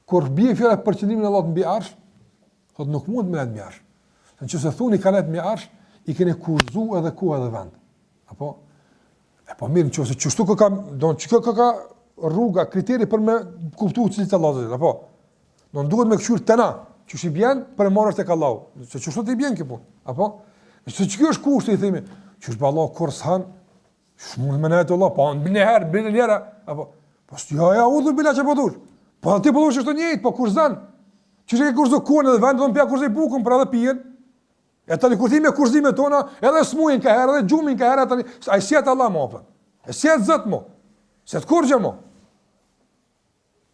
kur bie fjala për qëllimin e Allahut mbi arsh, thot nuk mund me lënë mbi arsh. Nëse thoni kanë lënë mbi arsh, i keni kurzu edhe ku edhe vend. Apo po mirë nëse çështu ka don çka ka rruga, kriteri për me kuptuar cilët Allahu, apo do duhet me kthyer tana, që si bjen për marrës tek Allahu. Se çështu ti bjen këtu, apo se ç'ky është kushti i themi, që është Allahu kursan, shumë më natë Allah, po në herë, në herë, apo po ja udhë bila çapo dur. Po ti po dush të njëjtë, po kurzan. Ç'është që kurzo kuën edhe vend, do të pja kurzoj bukën për edhe pijen. E tani kur ti me kurzimet tona, edhe smuin ka herë, edhe xhumin ka herë tani, ai sjat Allah më apo. E sjat Zot më. Se të kurrë më.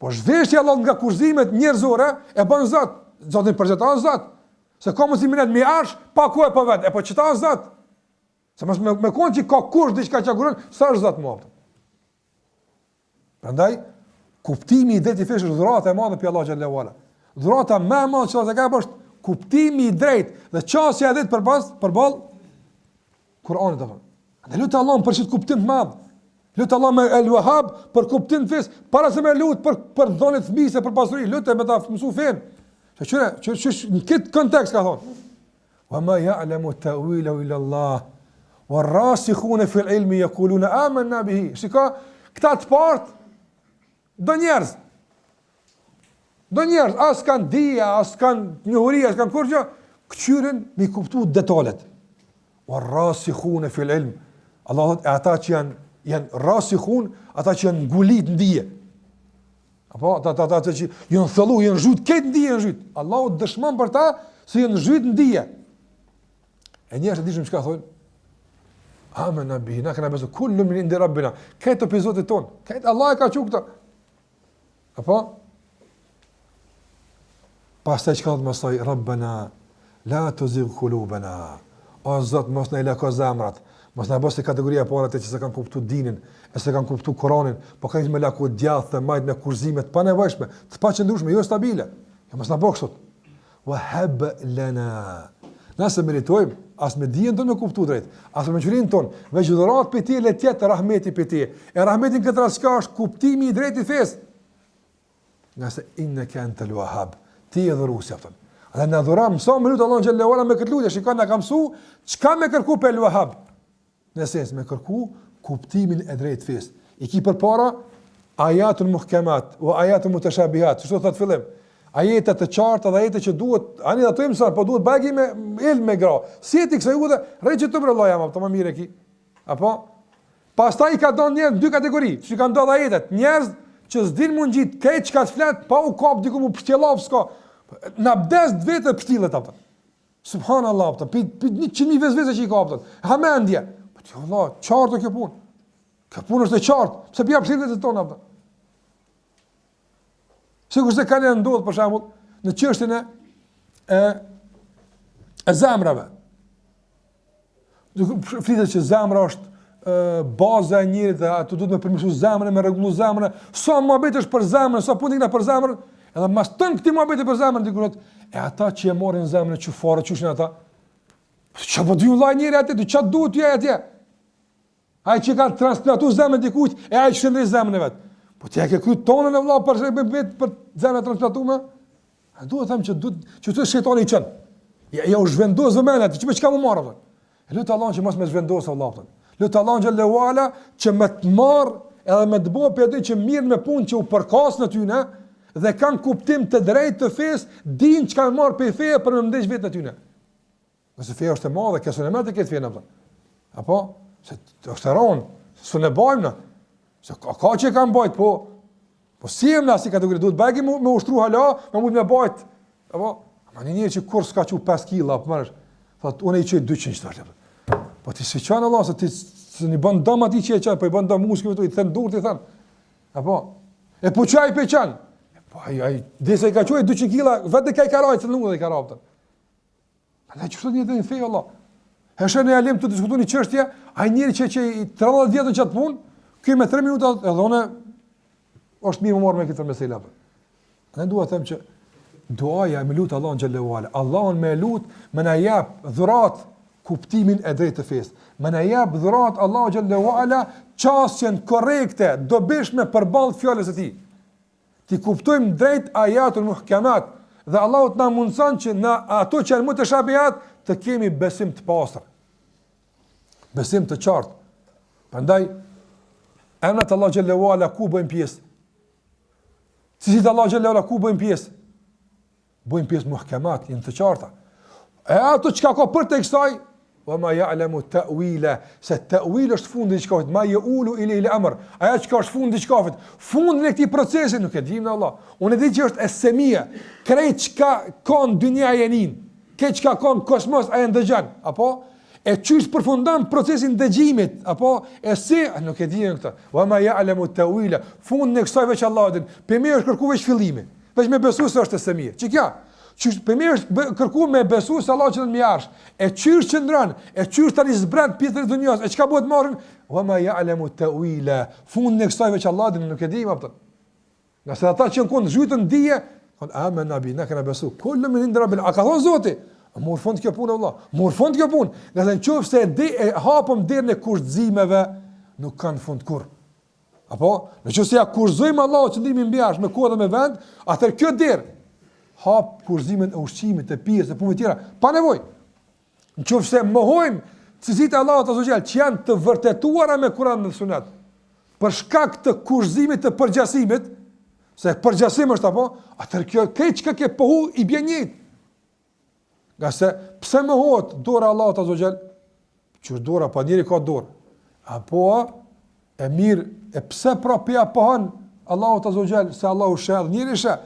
Po zhveshja Allah nga kurzimet njerëzore e bën Zot. Zotin përjeton Zot. Se ka mos i minet me arsh, pa ku e pa vend. E po çita Zot. Se mos me kon që ka kurrë diçka që guron, sa është Zot më. Prandaj kuptimi i drejtë fesh është dhurata e madhe për Allah xhallahu ala. Dhurata më e madhe që ka është kuptimi i drejtë dhe çësia e drejtë përballë Kur'anit apo. Ne lutë Allahun për çit kuptim të madh. Lutë Allah me El-Wahhab për kuptim të fes, para se me lut për dhonë të fëmijëse për pasuri, lutë me ta mësu fen. Që në këtë kontekst ka thonë. Wa ma ya'lamu ta'wilahu illa Allah. War-rasikhuna fil ilmi yaquluna amanna bihi. Shiko, këta të partë do njerëz, as kanë dija, as kanë njohuri, as kanë kurrë, këqyren me kuptu detalet. War-rasikhuna fil ilm. Allah thotë ata që janë rasikhun, ata që janë ngulit në dije. Apo ata që janë thellu, janë zhyt këtë dije në zhyt. Allahu dëshmon për ta se janë zhyt në dije. E njerëzit dishim çka thonë? Amanna bihi, na kana besu kullu min indi rabbina. Këtë epizodet ton, këtë Allah e ka thënë këta. Apo pastaj çka do të thoj Rabbana la tuzigh qulubana. O Zot, mos na lako zamrat. Mos na bësh kategoria para të që se kanë kuptuar dinin, e se kanë kuptuar Kur'anin, po kanë me laku djathtë, të majt me kurzime të panevojshme, të paqëndrueshme, jo stabile. Ja mos na bësh sot. Wa hab lana. Nëse meritojmë, as me dijen tonë me kuptuar drejt, as me qërinë tonë, veç dhurat për ti, le tjetë rahmeti për ti. E rahmetin këtë raska është kuptimi i drejt i fesë. Nëse innaka antal wahhab, ti e dhurusja pëtën. Dhe në dhuram, mësa më lutë Allah në gjellë me këtë lutje, shikon në kam su, qka me kërku për el-Wahhab? Në sens, me kërku kuptimin e drejt fesë. I ki për para, ajatun muhkemat, o ajatun mutashabihat, që thot fillim, ajetet të qarta dhe ajetet që duhet, ani dhe të imësan, po duhet bagi me ilmë me gra. Si e ti kësa ju dhe, rej që të bërë Allah jam, të më mire ki. Apo? Pas ta i ka donë njerë në dy kategori, që ka ndodhë ajetet, njerëz që s'din mund gjitë, kejt që ka të fletë, pa u kap, diku mu pështjelaf, s'ka. Në abdes dë vetë të pështjelet, apëtën. Subhanallah, apëtën, për 100.000 vezveze që i ka, apëtën. Hamendje. Për të Allah, qartë kjo punë. Kjo punë është e qartë, pëse pja pështjelet e tonë, apëtën. Sikur se kanë ndodhur për shembull në çështjen e zemrave. Do flitet që zemra është baza e njerit dhe ato duhet me përmirësu zemrën, me rregullu zemrën. Sa mohabet është për zemrën, sa punë na për zemrën, edhe mas tën këtë mohabet për zemrën dikurot e ata që e morrin zemrën çfarë çushin ata. Çfarë do vllai njëri atë, çfarë duhet ty atje? Ai që ka transplantuar zemrën dikujt, e ai shndroi zemrën vet. Po ti e ke kryer tonën e vëlla për për zemra transplatuar? A duhet të them që të shejtani i çon. Ja u zhvendos vëmendja, ti çka më marr atë. Lut Allahun që mos më zhvendos Allahun. Lut Allahun xhallahu ala që më të marr edhe më të bëj për atë që mirë me punë që u përkas në ty në dhe kanë kuptim të drejtë të fesë, din çka më marr për feja për më ndesh vetë në ty në. Nëse feja është e madhe, ka sonë më të këtë fenë apo? Apo se është ron, sonë bajmë na. Se ka që kanë bajt, po si e më si kategori duhet bëjë me ushtru hala, më mund me bajt. Apo ma një që kur s'ka çu 5 kg apo më thotë unë i çoj 200 çfarë. Po ti se çan Allah se ti s'ni bën dëm aty që e çaj, po i bën dëm muskujve i thën durt i thën. Apo e po çaj pe çan. Po ai desa i ka çuaj 200 kg vetë ka i karaj se nuk e ka raptën. Ana çu thotë një fe Allah. Heshe në alim të diskutoni çështje, ai njëri që i 30 vjetën çat punë, ky me 3 minuta edhe unë është mirë më marr me këtë mesela. Ne dua të them që duaja me lut Allahun xhallahu ala. Allahun me lut, më na jap dhurat kuptimin e drejtë të fesë. Më na jap dhurat Allahu xhallahu ala çësjen korrekte, dobishme përballë fjalës së tij. Ti kuptojmë drejt ayatul muhkamat dhe Allahu të na mundson që na ato që janë më të shabihat të kemi besim të pastër. Besim të qartë. Prandaj emrat Allahu xhallahu ala ku bëjmë pjesë? Cilësit Allahu xhallahu ala ku bëjmë pjesë? Bëjmë pjesë muhkamat, janë të qarta. E ato çka ka për të kësaj, wa ma ya'lamu ta'wila, se ta'wil është fundi i shkafit, ma yaqulu ila al-amr. Ajo çka është fundi i shkafit, fundin e këtij procesi nuk e dim Allah. Unë e di që është esemia, krejt çka ka në dynja jenin, këtë çka ka në kosmos ai ndëgjon, apo e çysh përfundon procesin dëgjimit, apo e si nuk e di këtë. Wa ma ya'lamu ta'wila, fundin e kësaj veç Allah din. Për më është kërkuar veç fillimi. Veç me besu se është esemia. Çi kjo? Qysh për mirë është kërkuar me besu se Allah që në mjarsh, e qysh që ndran, e qysh tani zbrend pjesën e dunjos, e çka bëhet marrën? Wa ma ya'lamu ta'wila, fundin e kësaj veç Allah din nuk e di më atë. Nga se ata që kanë zhytën dije, thonë amen nabi, na kanë besu. Kullu min inda rabbil, a ka thonë Zoti? Mor fund kjo punë Allah. Mor fund kjo punë. Nga se nëse e hapëm derën e kurthëzimeve, nuk kanë fund kurrë. Apo, nëse ja kurthëzojmë Allah që ndihemi mbi me kohë dhe me vend, atëherë kjo derë hap kurzimin e ushqimit, e pjesë, e punëve tjera, pa nevojë. Nëse mohojmë cilësitë e Allahut azza xal që janë të vërtetuara me Kur'an dhe Sunet, për shkak të kurzimit të përgjasimit, se përgjasim është apo, atëherë kjo keq që ke pohu i bën njëjtë. Nga se pse mohohet dora e Allahut azza xal, që dora pa njëri ka dorë. Apo e mirë, e pse propria pohon Allahu azza xal se Allahu sheh njëri sheh.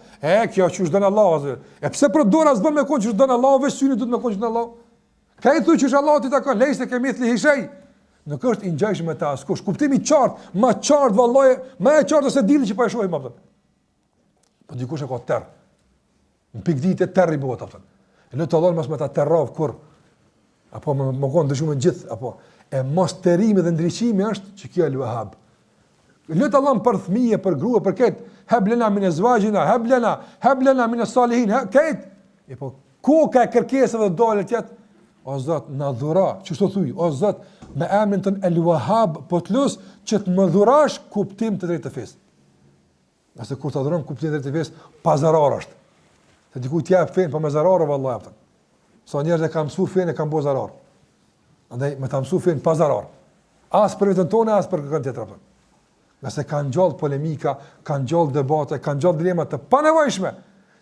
Kjo që është dënë Allah, e pse për dora s'bën me konë që është dënë Allah, veç syni du të me konë që është dënë Allah? Ka i thuj që është Allah të i takon, lejse ke mithli hishej. Nuk është i njajshë me ta, s'kush, kuptimi qartë, ma qartë, vallaje, ma e qartë ose dili që pa e shohim, apëtën. Po dikush e ka terë. Në pikdit e terë i bëhet, apëtën. E lëtë Allah mas me ta terravë kur, apo më konë dëshume gjithë, apo e mos terimi dhe ndryqimi është që kjo e Al-Wahhab. Lëtë Allah për thmije, për grua, për ketë, heblena min azwajina, heblena min as-salihin, këtë. E po, ku ka kërkesave dhe dole tjetë? O Zot, na dhura, që shto thuj, o Zot, me emrin tën Al-Wahhab, po të lusë që të më dhurash kuptim të drejtë të fesë. Nëse kur të dhuram kuptim të drejtë të fesë, pazarar është. Se dikuj t'ja e fenë, pa me zararë, vëllaj, aftën. Sa njerëz e kam mësu fenë, e kam bo zararë. Andaj, me ta mësu fenë, pa zararë. Asë për vetën tonë, asë për kërkën tjetër, aftën. Nëse kanë gjallë polemika, kanë gjallë debate, kanë gjallë dilemat të panevojshme,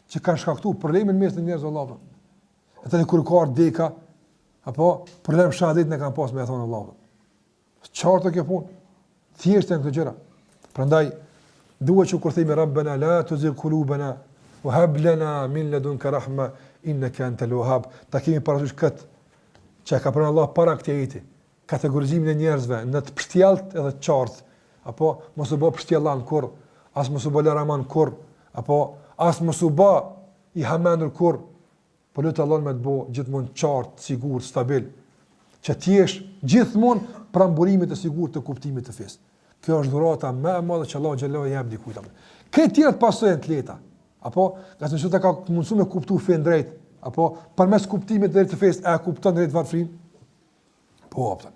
që kanë shkaktu problemin mes të njerëzve Allahut. E tani kur ka deka, apo problem shahadet ne kanë pas me thonë Allahut. Çfarë kjo punë? Thjesht janë këto gjëra. Prandaj duhet që kur themi Rabbana la tuzigh qulubana wa hab lana min ladunka rahma innaka antal wahhab, ta kemi parasysh kët që ka pranuar Allah para këtij ajeti, kategorizimin e njerëzve në të pështjellt edhe të qartë. Apo mos u bë pështjellan kur, as mos u bë laraman kur, apo as mos u bë i hamendur kur, po lutë Allah me të bë gjithmonë qartë, sigurt, stabil, që ti jesh gjithmonë pramburimit të sigurt të kuptimit të fesë. Kjo është dhurata më e madhe që Allah xhallahu i jep dikujt. Këtë tjerë të pasojnë të lehta, apo qase ta ka mundsuar me kuptu fen drejt, apo përmes kuptimit drejt të fesë e kupton drejt varfrin. Po, apo.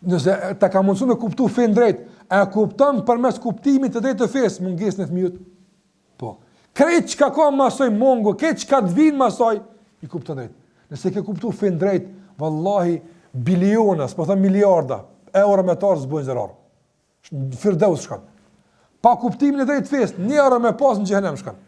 Nëse ta ka mundsuar me kuptu fen drejt, e kupton përmes kuptimit të drejtë të fesë mungesën e fëmijët? Po. Krejt çka ka masoj mongo, krejt çka të vinë masoj, i kupton drejt. Nëse ke kuptuar fen drejt, vallahi biliona, po them miliarda euro me tar zbojnë zarar. Firdaus shkan. Pa kuptimin e drejtë fesë, një euro me pas në xhenem shkan.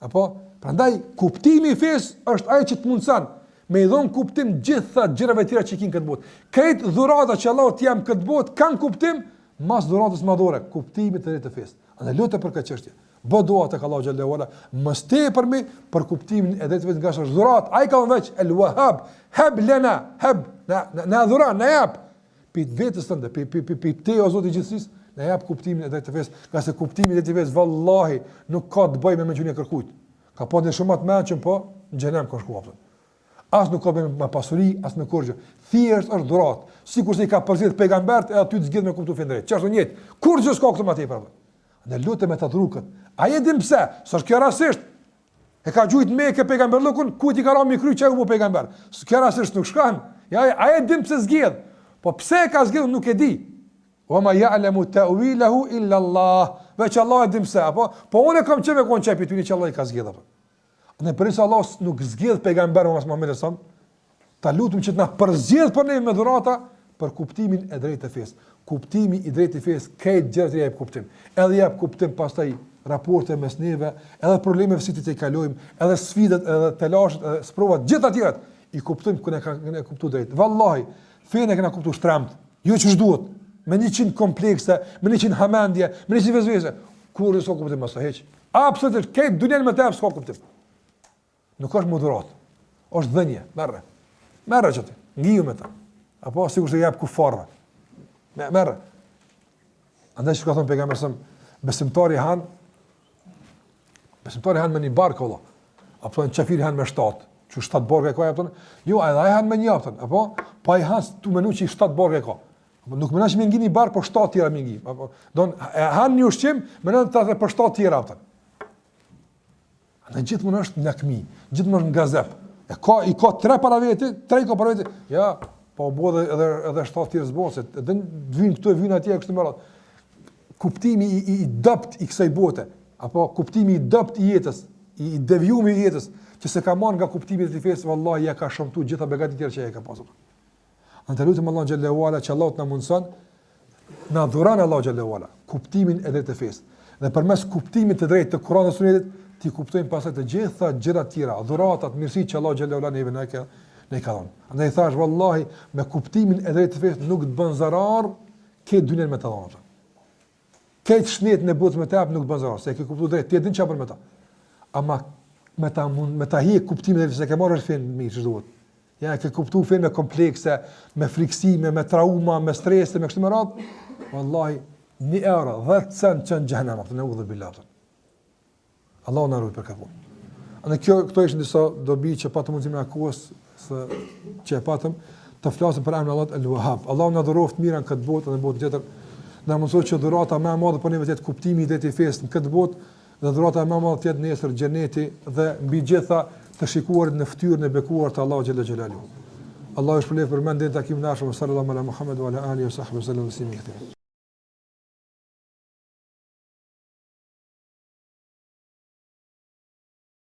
Apo, prandaj kuptimi i fesë është ai që të mundson me i dhon kuptim gjitha gjërave të tjera që kanë këtë botë. Krejt dhurata që Allah t'i jam këtë botë kanë kuptim mas dhuratës madhore, kuptimit të drejtë të fesë. Andaj lutem për këtë çështje. Bë dua tek Allahu xhallahu ala, mos tepërmi për kuptimin e drejtë vetë nga është dhurat. Ai ka veç el wahab, hab lana, hab na dhuran, na jap. Pi vetës tënde, pi te o Zoti i gjithësisë, na jap kuptimin e drejtë të fesë, nga se kuptimi i drejtë të fesë vallahi nuk ka të bëjë me mençunin e kërkujt. Ka po në shumë të mençëm, po në xhenem ka shkuar. As nuk ka bëjë me pasuri, as me kurrë. Thjesht është dhurat. Sikur se i ka përzgjedh pejgambert, e aty të zgjidh me kuptu fen drejt. Çfarë njëjtë? Kurrë s'ka këtë më tepër. Ne lutem me ta drukët. Ai e dim pse? S'është kjo rastisht. E ka gjujt me ke pejgamberllukun, ku ti ka rënë mi kry çaj u pejgamber. S'ka rastisht nuk shkan. Ja ai e dim pse zgjedh. Po pse e ka zgjedhur nuk e di. Wa ma ya'lamu ta'wilahu illa Allah. Veç Allah e dim pse, apo? Po unë kam çeve koncept ty që Allah i ka zgjedhur. Ne përse Allah nuk zgjedh pejgamberin Muhamedit sallallahu alaihi wasallam, ta lutem që të na përzgjedh për ne me dhurata për kuptimin e drejtë të fesë. Kuptimi i drejtë të fesë këtë gjë të jep kuptim. Edhe jep kuptim pastaj raporte mes neve, edhe problemeve si të kalojmë, edhe sfidat, edhe telashet, edhe sprovat, gjithë atyrat i kuptojmë kur ne kuptojmë drejt. Vallahi, fenë që na kuptoj shtramt, jo ç'është duhet, me 100 komplekse, me 100 hamendje, me 100 vezvese, kur s'ka kuptim as hiç. Absolutisht, këtë dunjën me të s'ka kuptim. Nuk është moderat. Është dhënje, merre. Merre çati, ngiu me ta. Apo sigurisht e jap kufarve. Merre. Andaj që ka thonë pejgamberi sa besimtari han me një barkë Allah. Apo në çafiri han me 7. Që 7 borgë ka japën? Jo, ai han me një japën, apo pa i han tu menu që 7 borgë ka. Apo nuk mënash me ngini barkë po 7 tjera me ngi. Apo don han një ushqim, mënon ta për 7 tjera japën. Andaj gjithmonë është lakmi, gjithmonë në gazep. I ka 3 para vete, 3 ka para vete. Ja, po bo edhe 7 tjerë zboset. Edhe vin këtu e vin atje kështu më radh. Kuptimi i dopt i kësaj bote, apo kuptimi i dopt i jetës, i devijumi i jetës, që se ka marrë nga kuptimi i fesë, vallahi ja ka shëmtuar gjitha begatit tjerë që ai ka pasur. Andaj lutem Allah xhallahu ala që Allah të na mundson, na dhuron Allah xhallahu ala kuptimin e drejtë të fesë. Dhe përmes kuptimit të drejtë të Kuranit dhe Sunetit, ti kuptojmë pastaj të gjitha gjërat tjera, dhuratat, mirësitë që Allah xhallahu ala neve na ka dhënë. Andaj thash vallahi me kuptimin e drejtë të fesë nuk të bën zarar këtë dynën me të dhënë. Këtë shnet në botë me të hap nuk të bën zarar, se ke kuptuar drejt, ti e din çfarë bën me ta. Ama me ta hiq kuptimin e drejtë se ke marrë fen mirë ç'do duhet. Ja ke kuptuar fen me komplekse, me friksime, me trauma, me stres, me kështu me radh. Wallahi 1 euro 10 cent që në xhenem atë në udhë billat. Allah na ruaj për këtë punë. Andaj këto ishin disa dobi që patëm mundësi me akuos se që e patëm të flasim për emrin Allah el-Wahhab. Allahu na dhuroft mirën këtë botë dhe në botën tjetër. Na mësoj që dhurata më e madhe për ne vetë kuptimi i drejtë i fesë në këtë botë dhe dhurata më e madhe tjetër nesër xheneti dhe mbi gjitha të shikuarit në fytyrën e bekuar të Allahu xhalla xhelalu. Allahu shpëlef për mendjen e takimit nashëm sallallahu alaihi wa sallam Muhammed wa ala alihi wa sahbihi sallam.